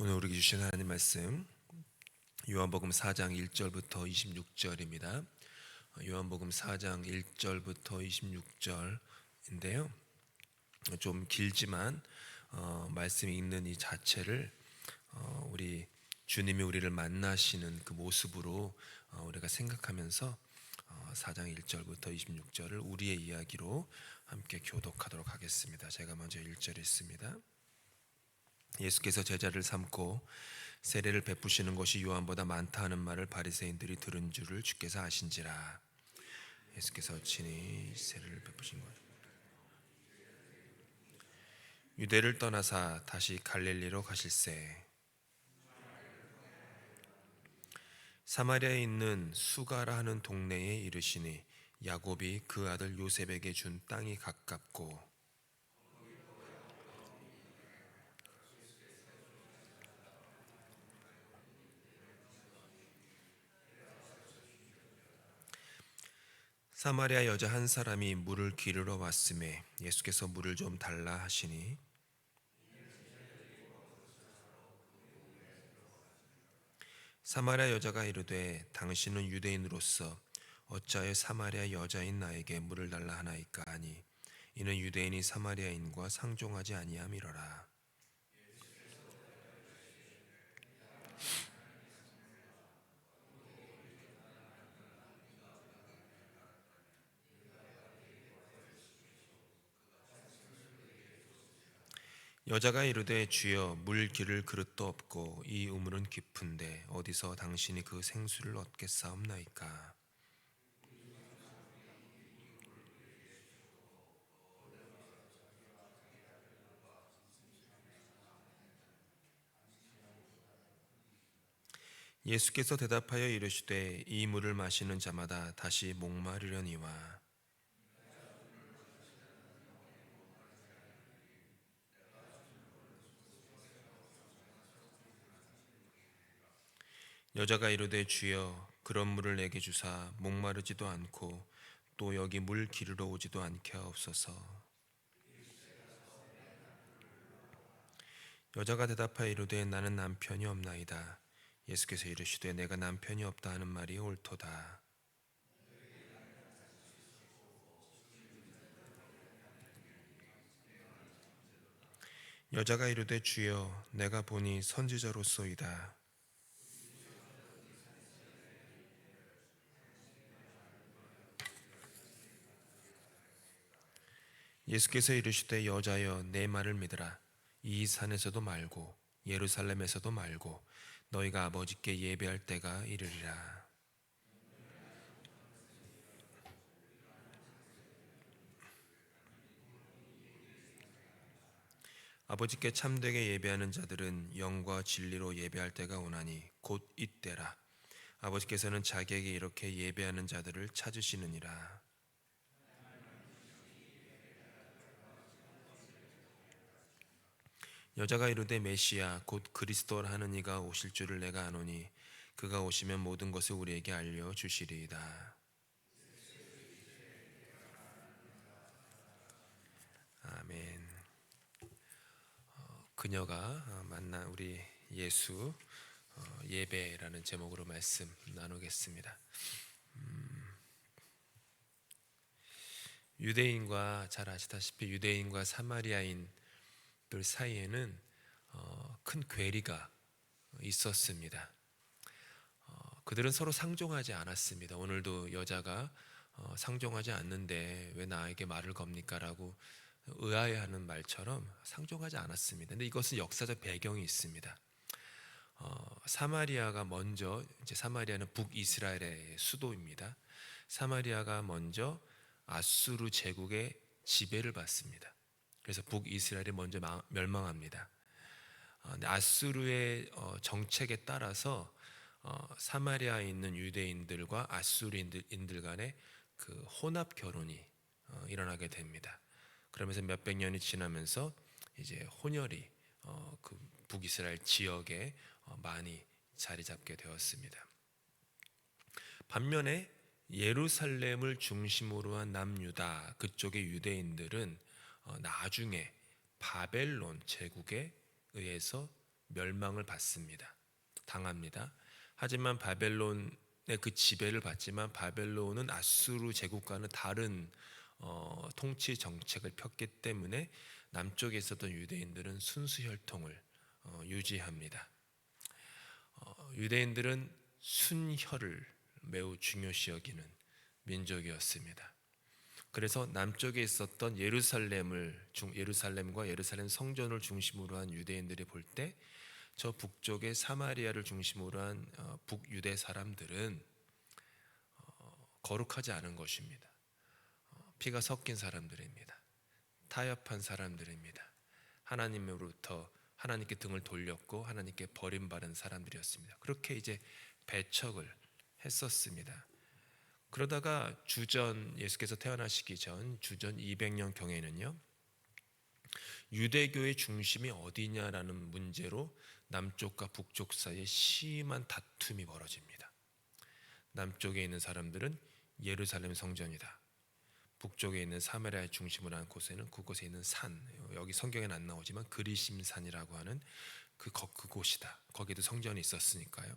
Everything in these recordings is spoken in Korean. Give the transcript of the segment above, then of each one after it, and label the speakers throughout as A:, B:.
A: 오늘 우리에게 주신 하나님 말씀 요한복음 4장 1절부터 26절입니다. 요한복음 4장 1절부터 26절인데요. 좀 길지만 말씀이 있는 이 자체를 우리 주님이 우리를 만나시는 그 모습으로 우리가 생각하면서 4장 1절부터 26절을 우리의 이야기로 함께 교독하도록 하겠습니다. 제가 먼저 1절 읽습니다. 예수께서 제자를 삼고 세례를 베푸시는 것이 요한보다 많다 하는 말을 바리새인들이 들은 줄을 주께서 아신지라. 예수께서 친히 세례를 베푸신 것. 유대를 떠나사 다시 갈릴리로 가실새 사마리아에 있는 수가라 하는 동네에 이르시니 야곱이 그 아들 요셉에게 준 땅이 가깝고 사마리아 여자 한 사람이 물을 기르러 왔음에 예수께서 물을 좀 달라 하시니 사마리아 여자가 이르되 당신은 유대인으로서 어찌하여 사마리아 여자인 나에게 물을 달라 하나이까 하니 이는 유대인이 사마리아인과 상종하지 아니함이로라. 여자가 이르되 주여 물 기를 그릇도 없고 이 우물은 깊은데 어디서 당신이 그 생수를 얻겠사옵나이까. 예수께서 대답하여 이르시되 이 물을 마시는 자마다 다시 목마르려니와 여자가 이르되 주여 그런 물을 내게 주사 목마르지도 않고 또 여기 물 기르러 오지도 않게 하옵소서. 여자가 대답하여 이르되 나는 남편이 없나이다. 예수께서 이르시되 내가 남편이 없다 하는 말이 옳도다. 여자가 이르되 주여 내가 보니 선지자로소이다. 예수께서 이르시되 여자여 내 말을 믿으라. 이 산에서도 말고 예루살렘에서도 말고 너희가 아버지께 예배할 때가 이르리라. 아버지께 참되게 예배하는 자들은 영과 진리로 예배할 때가 오나니 곧 이때라. 아버지께서는 자기에게 이렇게 예배하는 자들을 찾으시느니라. 여자가 이르되 메시아 곧 그리스도라 하는 이가 오실 줄을 내가 아노니 그가 오시면 모든 것을 우리에게 알려 주시리이다. 아멘. 그녀가 만난 우리 예수 예배라는 제목으로 말씀 나누겠습니다. 유대인과 잘 아시다시피 유대인과 사마리아인들 사이에는 큰 괴리가 있었습니다. 그들은 서로 상종하지 않았습니다. 오늘도 여자가 상종하지 않는데 왜 나에게 말을 겁니까? 라고 의아해하는 말처럼 상종하지 않았습니다. 근데 이것은 역사적 배경이 있습니다. 사마리아가 먼저 이제 사마리아는 북이스라엘의 수도입니다. 사마리아가 먼저 아수르 제국의 지배를 받습니다. 그래서 북이스라엘이 먼저 멸망합니다. 아수르의 정책에 따라서 사마리아에 있는 유대인들과 아수르인들 간의 그 혼합 결혼이 일어나게 됩니다. 그러면서 몇백 년이 지나면서 이제 혼혈이 그 북이스라엘 지역에 많이 자리 잡게 되었습니다. 반면에 예루살렘을 중심으로 한 남유다 그쪽의 유대인들은 나중에 바벨론 제국에 의해서 멸망을 받습니다. 당합니다. 하지만 바벨론의 그 지배를 받지만 바벨론은 아수르 제국과는 다른 통치 정책을 폈기 때문에 남쪽에 있었던 유대인들은 순수 혈통을 유지합니다. 유대인들은 순혈을 매우 중요시 여기는 민족이었습니다. 그래서 남쪽에 있었던 예루살렘과 예루살렘 성전을 중심으로 한 유대인들이 볼 때 저 북쪽의 사마리아를 중심으로 한 북유대 사람들은 거룩하지 않은 것입니다. 피가 섞인 사람들입니다. 타협한 사람들입니다. 하나님으로부터 하나님께 등을 돌렸고 하나님께 버림받은 사람들이었습니다. 그렇게 이제 배척을 했었습니다. 그러다가 예수께서 태어나시기 전 주전 200년 경에는요, 유대교의 중심이 어디냐라는 문제로 남쪽과 북쪽 사이에 심한 다툼이 벌어집니다. 남쪽에 있는 사람들은 예루살렘 성전이다. 북쪽에 있는 사마리아 중심으로 한 곳에는 그곳에 있는 산, 여기 성경에는 안 나오지만 그리심산이라고 하는 그곳이다. 거기도 성전이 있었으니까요.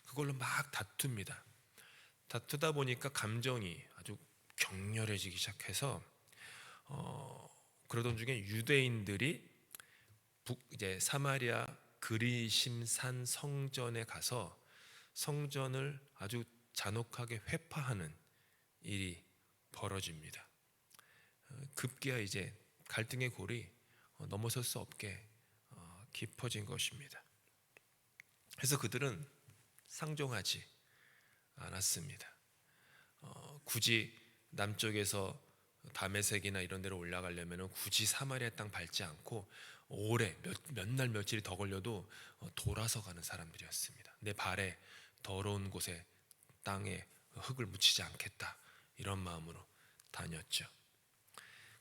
A: 그걸로 막 다툽니다. 다투다 보니까 감정이 아주 격렬해지기 시작해서 그러던 중에 유대인들이 이제 사마리아 그리심산 성전에 가서 성전을 아주 잔혹하게 회파하는 일이 벌어집니다. 급기야 이제 갈등의 골이 넘어설 수 없게 깊어진 것입니다. 그래서 그들은 상종하지 않았습니다. 굳이 남쪽에서 다메섹이나 이런 데로 올라가려면 굳이 사마리아 땅 밟지 않고 오래 몇 날 며칠이 더 걸려도 돌아서 가는 사람들이었습니다. 내 발에 더러운 곳에 땅에 흙을 묻히지 않겠다, 이런 마음으로 다녔죠.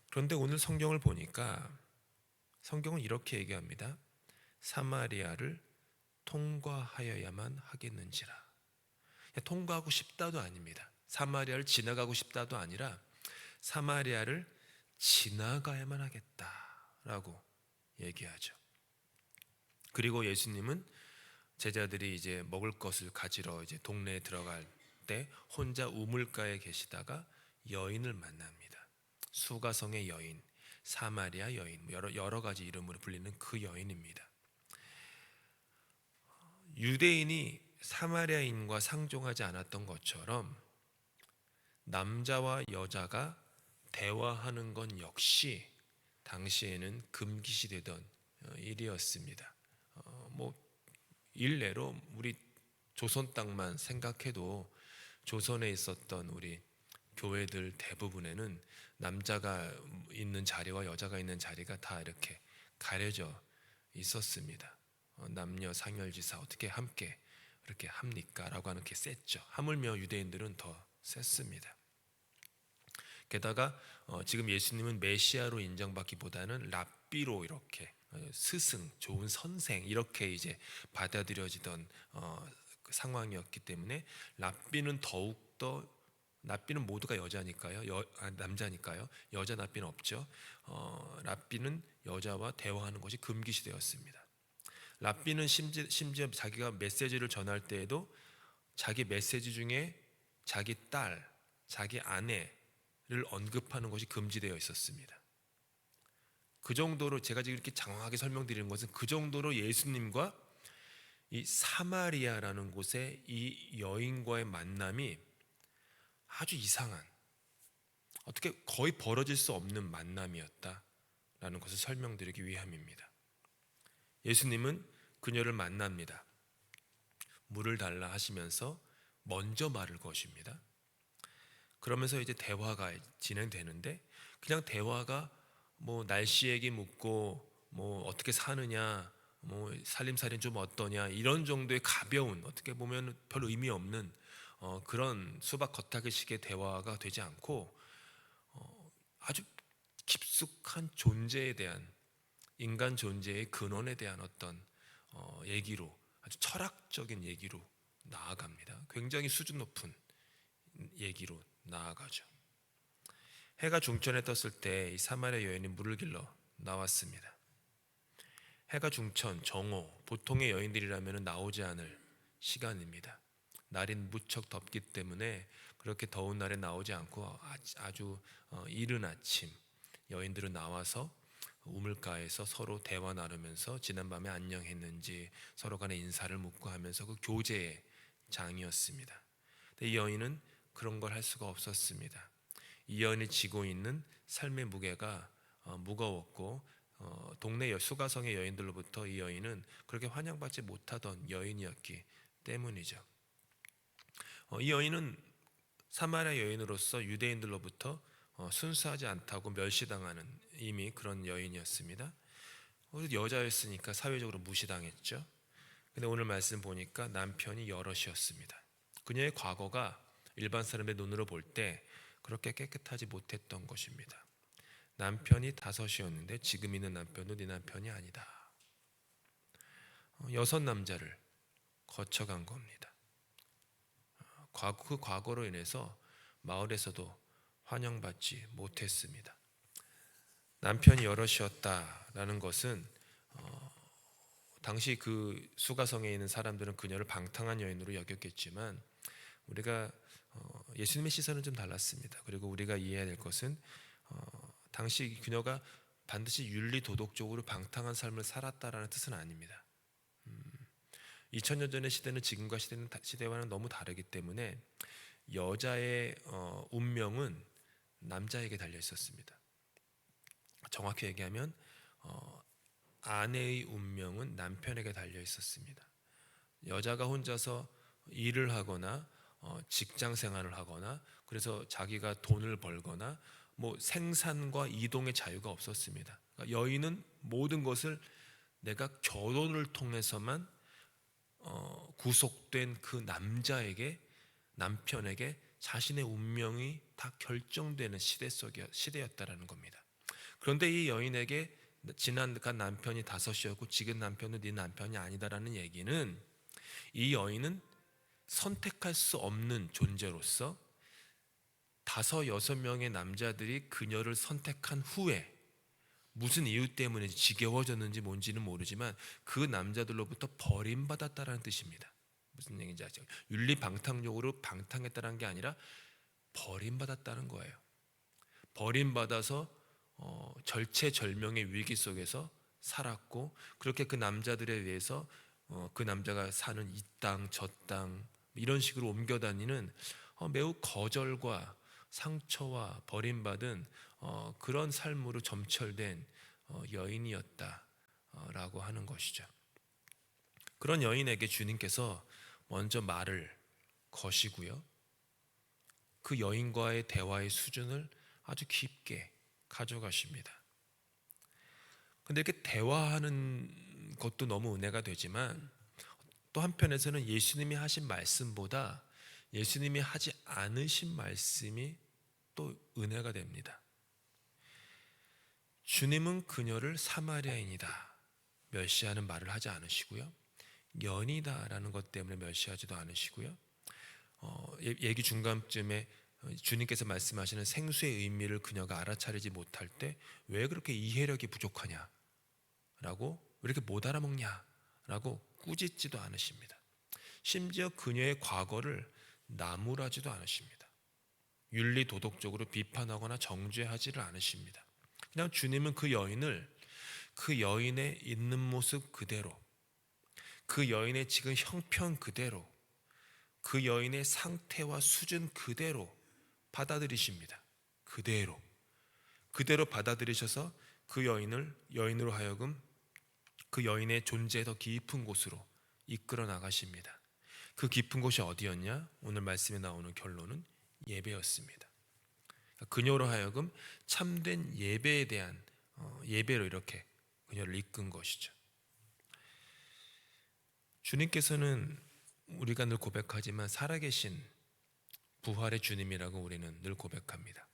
A: 그런데 오늘 성경을 보니까 성경은 이렇게 얘기합니다. 사마리아를 통과하여야만 하겠는지라. 통과하고 싶다도 아닙니다. 사마리아를 지나가고 싶다도 아니라 사마리아를 지나가야만 하겠다라고 얘기하죠. 그리고 예수님은 제자들이 이제 먹을 것을 가지러 이제 동네에 들어갈 때 혼자 우물가에 계시다가 여인을 만납니다. 수가성의 여인, 사마리아 여인, 여러 가지 이름으로 불리는 그 여인입니다. 유대인이 사마리아인과 상종하지 않았던 것처럼 남자와 여자가 대화하는 건 역시 당시에는 금기시되던 일이었습니다. 일례로 우리 조선 땅만 생각해도 조선에 있었던 우리 교회들 대부분에는 남자가 있는 자리와 여자가 있는 자리가 다 이렇게 가려져 있었습니다. 남녀 상열지사 어떻게 함께 이렇게 합니까? 라고 하는 게 셌죠. 하물며 유대인들은 더 셌습니다. 게다가 지금 예수님은 메시아로 인정받기보다는 랍비로 이렇게 스승, 좋은 선생 이렇게 이제 받아들여지던 상황이었기 때문에 랍비는 더욱더, 랍비는 모두가 여자니까요, 남자니까요, 여자 랍비는 없죠. 랍비는 여자와 대화하는 것이 금기시되었습니다. 랍비는 심지어 자기가 메시지를 전할 때에도 자기 메시지 중에 자기 딸, 자기 아내를 언급하는 것이 금지되어 있었습니다. 그 정도로, 제가 지금 이렇게 장황하게 설명드리는 것은 그 정도로 예수님과 이 사마리아라는 곳의 이 여인과의 만남이 아주 이상한, 어떻게 거의 벌어질 수 없는 만남이었다라는 것을 설명드리기 위함입니다. 예수님은 그녀를 만납니다. 물을 달라 하시면서 먼저 말을 거십니다. 그러면서 이제 대화가 진행되는데, 그냥 대화가 날씨 얘기 묻고 어떻게 사느냐, 살림살이는 좀 어떠냐, 이런 정도의 가벼운, 어떻게 보면 별 의미 없는 그런 수박 겉핥기식의 대화가 되지 않고 아주 깊숙한 존재에 대한, 인간 존재의 근원에 대한 어떤 얘기로, 아주 철학적인 얘기로 나아갑니다. 굉장히 수준 높은 얘기로 나아가죠. 해가 중천에 떴을 때 이 사마리아 여인이 물을 길러 나왔습니다. 해가 중천, 정오, 보통의 여인들이라면 나오지 않을 시간입니다. 날이 무척 덥기 때문에 그렇게 더운 날에 나오지 않고 아주 이른 아침 여인들은 나와서 우물가에서 서로 대화 나누면서 지난밤에 안녕했는지 서로 간에 인사를 묻고 하면서 그 교제의 장이었습니다. 근데 이 여인은 그런 걸 할 수가 없었습니다. 이 여인이 지고 있는 삶의 무게가 무거웠고 동네 수가성의 여인들로부터 이 여인은 그렇게 환영받지 못하던 여인이었기 때문이죠. 이 여인은 사마리아 여인으로서 유대인들로부터 순수하지 않다고 멸시당하는 이미 그런 여인이었습니다. 여자였으니까 사회적으로 무시당했죠. 근데 오늘 말씀 보니까 남편이 여럿이었습니다. 그녀의 과거가 일반 사람의 눈으로 볼 때 그렇게 깨끗하지 못했던 것입니다. 남편이 5이었는데 지금 있는 남편도 네 남편이 아니다. 6 남자를 거쳐간 겁니다. 그 과거로 인해서 마을에서도 환영받지 못했습니다. 남편이 여럿이었다라는 것은 당시 그 수가성에 있는 사람들은 그녀를 방탕한 여인으로 여겼겠지만 우리가 예수님의 시선은 좀 달랐습니다. 그리고 우리가 이해해야 될 것은 당시 그녀가 반드시 윤리 도덕적으로 방탕한 삶을 살았다라는 뜻은 아닙니다. 2000년 전의 시대는 지금과 시대와는 너무 다르기 때문에 여자의 운명은 남자에게 달려 있었습니다. 정확히 얘기하면 아내의 운명은 남편에게 달려 있었습니다. 여자가 혼자서 일을 하거나 직장 생활을 하거나 그래서 자기가 돈을 벌거나 뭐 생산과 이동의 자유가 없었습니다. 그러니까 여인은 모든 것을 내가 결혼을 통해서만 구속된 그 남편에게 자신의 운명이 다 결정되는 시대였다라는 겁니다. 그런데 이 여인에게 지난간 남편이 5이었고 지금 남편은 네 남편이 아니다라는 얘기는 이 여인은 선택할 수 없는 존재로서 5, 6명의 남자들이 그녀를 선택한 후에 무슨 이유 때문에 지겨워졌는지 뭔지는 모르지만 그 남자들로부터 버림받았다라는 뜻입니다. 무슨 얘기인지 아시죠? 윤리방탕적으로 방탕했다는 게 아니라 버림받았다는 거예요. 버림받아서 절체절명의 위기 속에서 살았고 그렇게 그 남자들에 의해서 그 남자가 사는 이 땅 저 땅 이런 식으로 옮겨 다니는 매우 거절과 상처와 버림받은 그런 삶으로 점철된 여인이었다라고 하는 것이죠. 그런 여인에게 주님께서 먼저 말을 거시고요. 그 여인과의 대화의 수준을 아주 깊게 가져가십니다. 근데 이렇게 대화하는 것도 너무 은혜가 되지만 또 한편에서는 예수님이 하신 말씀보다 예수님이 하지 않으신 말씀이 또 은혜가 됩니다. 주님은 그녀를 사마리아인이다 멸시하는 말을 하지 않으시고요. 연이다라는 것 때문에 멸시하지도 않으시고요. 얘기 중간쯤에 주님께서 말씀하시는 생수의 의미를 그녀가 알아차리지 못할 때 왜 그렇게 이해력이 부족하냐 라고 왜 이렇게 못 알아먹냐 라고 꾸짖지도 않으십니다. 심지어 그녀의 과거를 나무라지도 않으십니다. 윤리 도덕적으로 비판하거나 정죄하지를 않으십니다. 그냥 주님은 그 여인을 그 여인의 있는 모습 그대로 그 여인의 지금 형편 그대로 그 여인의 상태와 수준 그대로 받아들이십니다. 그대로 받아들이셔서 그 여인으로 하여금 그 여인의 존재의 더 깊은 곳으로 이끌어 나가십니다. 그 깊은 곳이 어디였냐? 오늘 말씀에 나오는 결론은 예배였습니다. 그녀로 하여금 참된 예배에 대한 예배로 이렇게 그녀를 이끈 것이죠. 주님께서는 우리가 늘 고백하지만 살아계신 부활의 주님이라고 우리는 늘 고백합니다.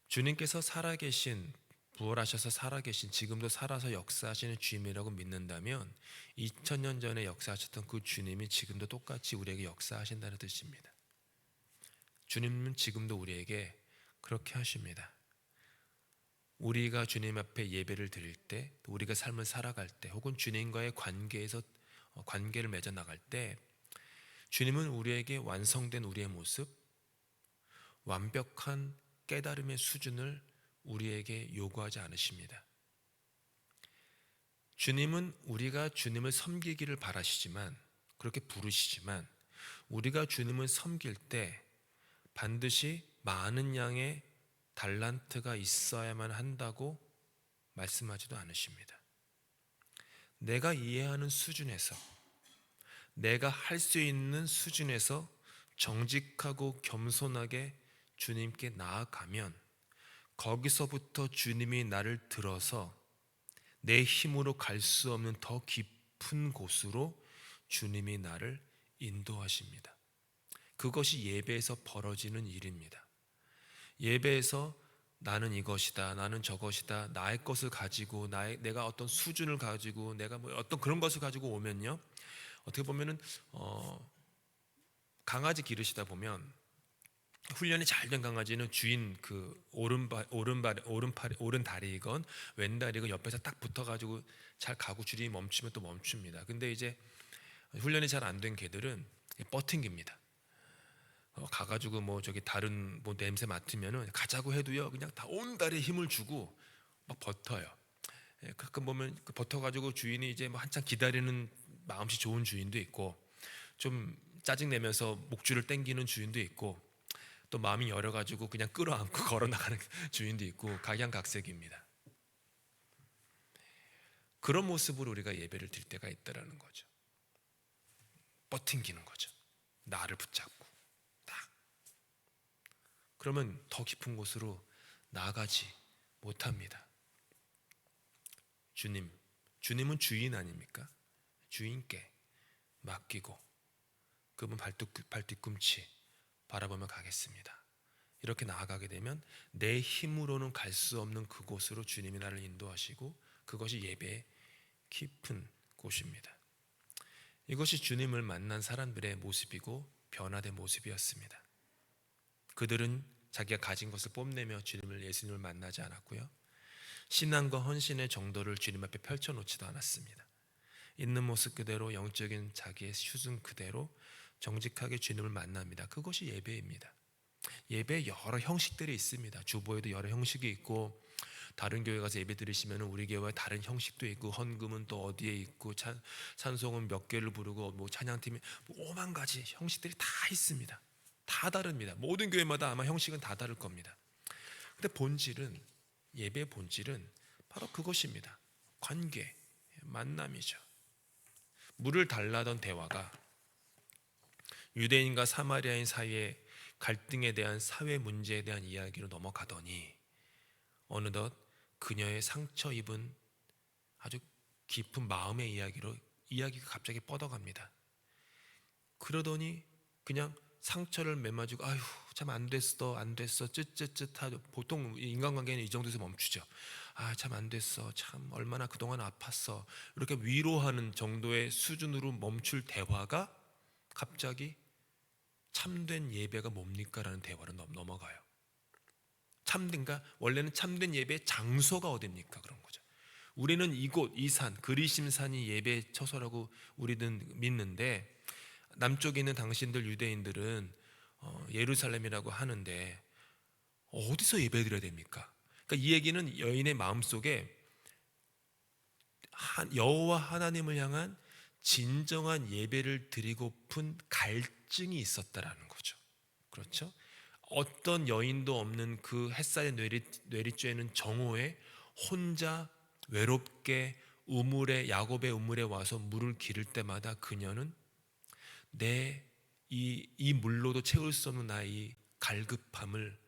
A: 주님께서 살아계신 부활하셔서 살아계신 지금도 살아서 역사하시는 주님이라고 믿는다면 2000년 전에 역사하셨던 그 주님이 지금도 똑같이 우리에게 역사하신다는 뜻입니다. 주님은 지금도 우리에게 그렇게 하십니다. 우리가 주님 앞에 예배를 드릴 때, 우리가 삶을 살아갈 때, 혹은 주님과의 관계에서 관계를 맺어 나갈 때, 주님은 우리에게 완성된 우리의 모습, 완벽한 깨달음의 수준을 우리에게 요구하지 않으십니다. 주님은 우리가 주님을 섬기기를 바라시지만, 그렇게 부르시지만, 우리가 주님을 섬길 때 반드시 많은 양의 달란트가 있어야만 한다고 말씀하지도 않으십니다. 내가 이해하는 수준에서, 내가 할 수 있는 수준에서 정직하고 겸손하게 주님께 나아가면, 거기서부터 주님이 나를 들어서 내 힘으로 갈 수 없는 더 깊은 곳으로 주님이 나를 인도하십니다. 그것이 예배에서 벌어지는 일입니다. 예배에서 나는 이것이다, 나는 저것이다, 나의 것을 가지고, 내가 어떤 수준을 가지고, 내가 뭐 어떤 그런 것을 가지고 오면요, 어떻게 보면은 강아지 기르시다 보면 훈련이 잘 된 강아지는 주인 그 오른 다리이건 왼 다리가 옆에서 딱 붙어가지고 잘 가고 주인이 멈추면 또 멈춥니다. 근데 이제 훈련이 잘 안 된 개들은 뻗팅깁니다. 가가지고 뭐 저기 다른 뭐 냄새 맡으면은 가자고 해도요, 그냥 다 온 다리에 힘을 주고 막 버텨요. 가끔 보면 그 버텨가지고 주인이 이제 뭐 한참 기다리는 마음씨 좋은 주인도 있고, 좀 짜증 내면서 목줄을 당기는 주인도 있고, 또 마음이 열어가지고 그냥 끌어안고 걸어 나가는 주인도 있고, 각양각색입니다. 그런 모습으로 우리가 예배를 드릴 때가 있다라는 거죠. 버팅기는 거죠. 나를 붙잡고 딱. 그러면 더 깊은 곳으로 나아가지 못합니다. 주님은 주인 아닙니까? 주인께 맡기고 그분 발뒤꿈치 바라보며 가겠습니다. 이렇게 나아가게 되면 내 힘으로는 갈 수 없는 그곳으로 주님이 나를 인도하시고, 그것이 예배의 깊은 곳입니다. 이것이 주님을 만난 사람들의 모습이고 변화된 모습이었습니다. 그들은 자기가 가진 것을 뽐내며 예수님을 만나지 않았고요, 신앙과 헌신의 정도를 주님 앞에 펼쳐놓지도 않았습니다. 있는 모습 그대로, 영적인 자기의 수준 그대로 정직하게 주님을 만납니다. 그것이 예배입니다. 예배에 여러 형식들이 있습니다. 주보에도 여러 형식이 있고, 다른 교회 가서 예배 드리시면 우리 교회와 다른 형식도 있고, 헌금은 또 어디에 있고, 찬송은 몇 개를 부르고, 뭐 찬양팀이 뭐 5만 가지 형식들이 다 있습니다. 다 다릅니다. 모든 교회마다 아마 형식은 다 다를 겁니다. 근데 예배의 본질은 바로 그것입니다. 관계, 만남이죠. 물을 달라던 대화가 유대인과 사마리아인 사이의 갈등에 대한 사회 문제에 대한 이야기로 넘어가더니, 어느덧 그녀의 상처 입은 아주 깊은 마음의 이야기가 갑자기 뻗어갑니다. 그러더니 그냥 상처를 매마지고, 아휴 참 안 됐어 쯧쯧쯧하죠. 보통 인간관계는 이 정도에서 멈추죠. 아 참 안 됐어, 참 얼마나 그동안 아팠어, 이렇게 위로하는 정도의 수준으로 멈출 대화가 갑자기 참된 예배가 뭡니까? 라는 대화로 넘어가요. 그러니까 원래는 참된 예배의 장소가 어딥니까? 그런 거죠. 우리는 이곳, 이 산, 그리심산이 예배의 처소라고 우리는 믿는데, 남쪽에 있는 당신들 유대인들은 예루살렘이라고 하는데 어디서 예배드려야 됩니까? 그러니까 이 얘기는 여인의 마음속에 여호와 하나님을 향한 진정한 예배를 드리고픈 갈증이 있었다라는 거죠. 그렇죠? 어떤 여인도 없는 그 햇살에 내리쬐는 정오에 혼자 외롭게 야곱의 우물에 와서 물을 기를 때마다 그녀는 이 물로도 채울 수 없는 나의 갈급함을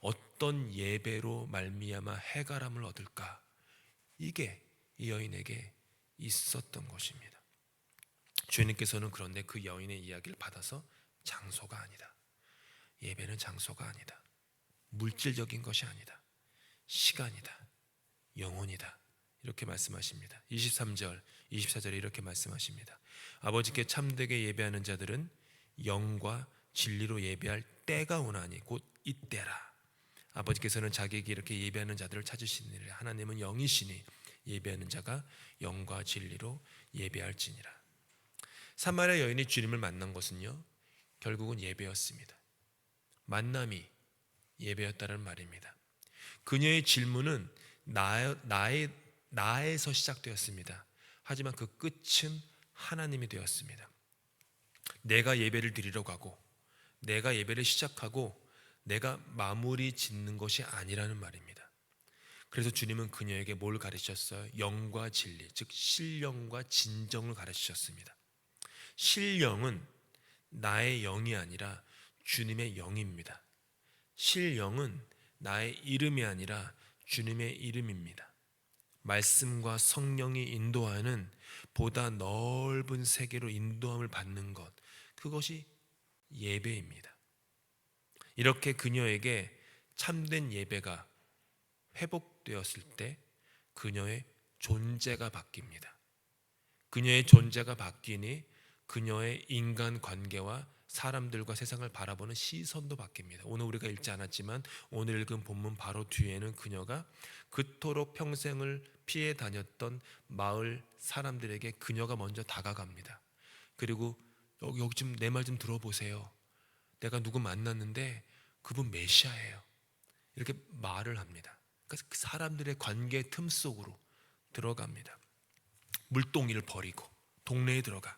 A: 어떤 예배로 말미암아 해결함을 얻을까? 이게 이 여인에게 있었던 것입니다. 주님께서는 그런데 그 여인의 이야기를 받아서 장소가 아니다, 예배는 장소가 아니다, 물질적인 것이 아니다, 시간이다, 영혼이다, 이렇게 말씀하십니다. 23절, 24절에 이렇게 말씀하십니다. 아버지께 참되게 예배하는 자들은 영과 진리로 예배할 때가 오나니 곧 이때라. 아버지께서는 자기에게 이렇게 예배하는 자들을 찾으시느니 하나님은 영이시니 예배하는 자가 영과 진리로 예배할지니라. 사마리아 여인이 주님을 만난 것은요, 결국은 예배였습니다. 만남이 예배였다는 말입니다. 그녀의 질문은 나에서 시작되었습니다. 하지만 그 끝은 하나님이 되었습니다. 내가 예배를 드리러 가고 내가 예배를 시작하고 내가 마무리 짓는 것이 아니라는 말입니다. 그래서 주님은 그녀에게 뭘 가르치셨어요? 영과 진리, 즉 신령과 진정을 가르치셨습니다. 신령은 나의 영이 아니라 주님의 영입니다. 신령은 나의 이름이 아니라 주님의 이름입니다. 말씀과 성령이 인도하는 보다 넓은 세계로 인도함을 받는 것, 그것이 예배입니다. 이렇게 그녀에게 참된 예배가 회복되었을 때 그녀의 존재가 바뀝니다. 그녀의 존재가 바뀌니 그녀의 인간 관계와 사람들과 세상을 바라보는 시선도 바뀝니다. 오늘 우리가 읽지 않았지만 오늘 읽은 본문 바로 뒤에는 그녀가 그토록 평생을 피해 다녔던 마을 사람들에게 그녀가 먼저 다가갑니다. 그리고 여기 좀 내 말 좀 들어보세요. 내가 누구 만났는데 그분 메시아예요. 이렇게 말을 합니다. 그래서 그 사람들의 관계 틈 속으로 들어갑니다. 물동이를 버리고 동네에 들어가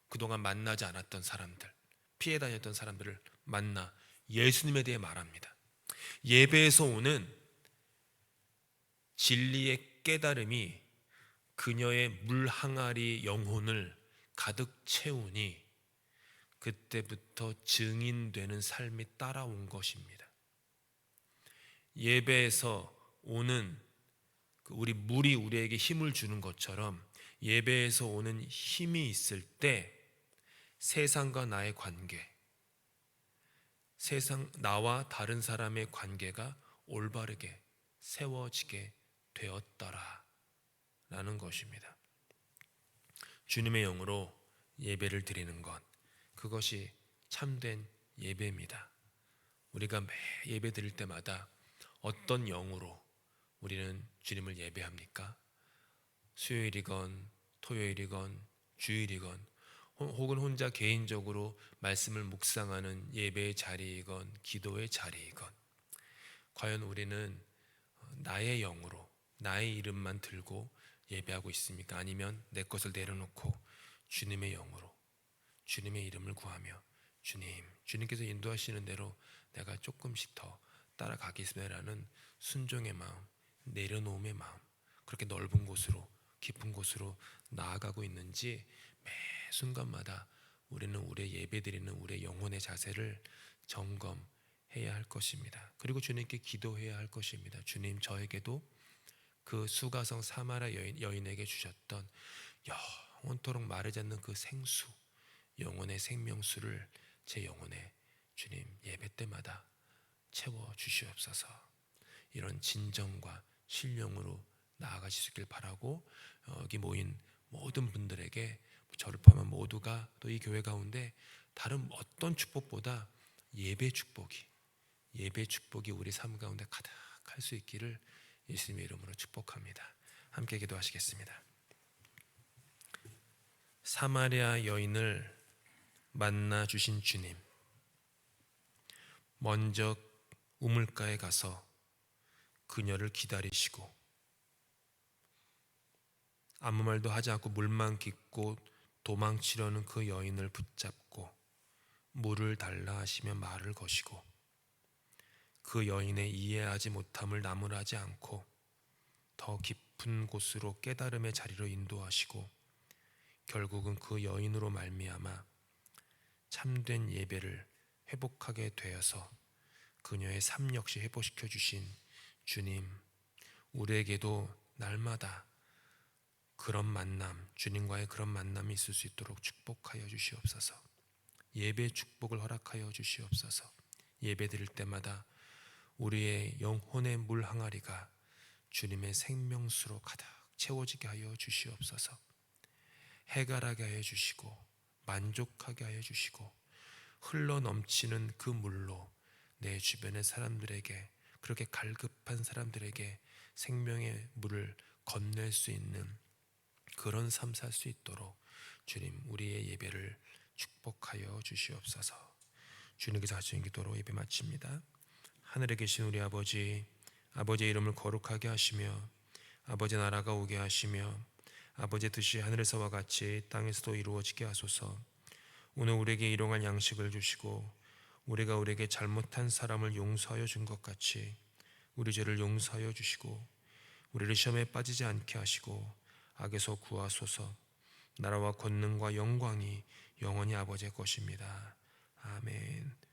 A: 그동안 만나지 않았던 사람들, 피해 다녔던 사람들을 만나 예수님에 대해 말합니다. 예배에서 오는 진리의 깨달음이 그녀의 물 항아리 영혼을 가득 채우니 그때부터 증인되는 삶이 따라온 것입니다. 예배에서 오는 우리 물이 우리에게 힘을 주는 것처럼 예배에서 오는 힘이 있을 때 세상과 나의 관계, 나와 다른 사람의 관계가 올바르게 세워지게 되었더라 라는 것입니다. 주님의 영으로 예배를 드리는 것, 그것이 참된 예배입니다. 우리가 매 예배 드릴 때마다 어떤 영으로 우리는 주님을 예배합니까? 수요일이건 토요일이건 주일이건 혹은 혼자 개인적으로 말씀을 묵상하는 예배의 자리이건 기도의 자리이건 과연 우리는 나의 영으로 나의 이름만 들고 예배하고 있습니까? 아니면 내 것을 내려놓고 주님의 영으로 주님의 이름을 구하며 주님께서 인도하시는 대로 내가 조금씩 더 따라가겠습니다라는 순종의 마음, 내려놓음의 마음, 그렇게 넓은 곳으로 깊은 곳으로 나아가고 있는지 매 순간마다 우리는 우리의 예배드리는 우리의 영혼의 자세를 점검해야 할 것입니다. 그리고 주님께 기도해야 할 것입니다. 주님, 저에게도 그 수가성 사마리아 여인에게 주셨던 영원토록 마르지 않는 그 생수, 영혼의 생명수를 제 영혼에 주님 예배 때마다 채워 주시옵소서. 이런 진정과 신령으로 나아가실 수 있길 바라고 여기 모인 모든 분들에게 저를 포함한 모두가 또 이 교회 가운데 다른 어떤 축복보다 예배 축복이 우리 삶 가운데 가득할 수 있기를 예수님의 이름으로 축복합니다. 함께 기도하시겠습니다. 사마리아 여인을 만나 주신 주님, 먼저 우물가에 가서 그녀를 기다리시고 아무 말도 하지 않고 물만 깃고 도망치려는 그 여인을 붙잡고 물을 달라 하시며 말을 거시고 그 여인의 이해하지 못함을 나무라지 않고 더 깊은 곳으로 깨달음의 자리로 인도하시고 결국은 그 여인으로 말미암아 참된 예배를 회복하게 되어서 그녀의 삶 역시 회복시켜 주신 주님, 우리에게도 날마다 그런 만남, 주님과의 그런 만남이 있을 수 있도록 축복하여 주시옵소서. 예배 축복을 허락하여 주시옵소서. 예배 드릴 때마다 우리의 영혼의 물 항아리가 주님의 생명수로 가득 채워지게 하여 주시옵소서. 해갈하게 하여 주시고 만족하게 하여 주시고 흘러 넘치는 그 물로 내 주변의 사람들에게 그렇게 갈급한 사람들에게 생명의 물을 건넬 수 있는 그런 삶 살 수 있도록 주님 우리의 예배를 축복하여 주시옵소서. 주님께서 하시는 기도로 예배 마칩니다. 하늘에 계신 우리 아버지, 아버지의 이름을 거룩하게 하시며 아버지 나라가 오게 하시며 아버지의 뜻이 하늘에서와 같이 땅에서도 이루어지게 하소서. 오늘 우리에게 일용할 양식을 주시고 우리가 우리에게 잘못한 사람을 용서하여 준 것 같이 우리 죄를 용서하여 주시고 우리를 시험에 빠지지 않게 하시고 악에서 구하소서. 나라와 권능과 영광이 영원히 아버지의 것입니다. 아멘.